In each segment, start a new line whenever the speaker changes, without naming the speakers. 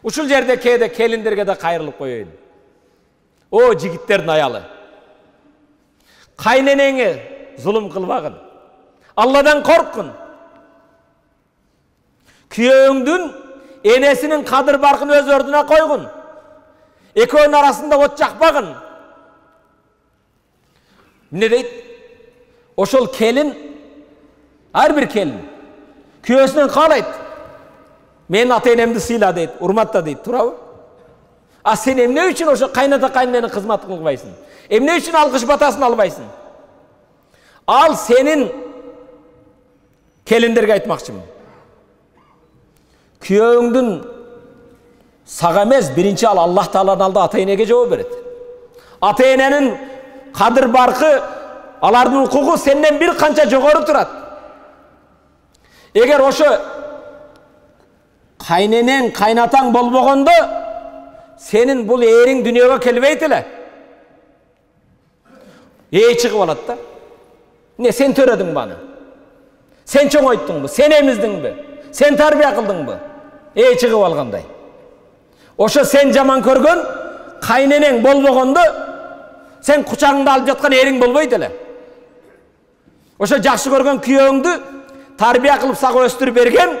Ушул жерде кээде келиндерге да кайрылып коеюн. О жигиттердин аялы. Кайненеңе зулум кылбагын. Алладан корккун. Күйөөңдүн энесинин кадыр баркын өз ордуна койгун. Экөөнүн арасында от жакпагын. Не дейт? Ошол келин, ар бир келин күйөөсүнөн каалайт. Мен ата-энемди сыйла дейт, урматта дейт, туурабы? А сен эмне үчүн ошо кайната кайненени кызмат кылбайсың? Эмне үчүн алкыш батасын албайсың? Ал сенин келиндерге айтмакчымын. Күйөөңдүн сага эмес, биринчи ал Аллах Тааланын алдында ата-энеге жооп берет. Ата-эненин кадыр баркы, алардын укугу сенден бир канча жогору турат. Эгер ошо кайненең, кайнатаң болбогондо, сенин бул эриң дүнүйөгө келбейт эле. Чыгып алат да. Не, сен төрөдүңбү аны? Сен чоңойттуңбу? Сен эмиздиңби? Сен тарбия кылдыңбы? Чыгып алгандай. Ошо сен жаман көргөн кайненең болбогондо, сен кучагыңда алып жаткан эриң болбойт эле. Ошо жакшы көргөн күйөөңдү тарбия кылып сага өстүрүп берген,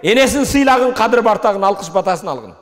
энесин сыйлагын, кадыр бартагын, алкыш батасын алгын.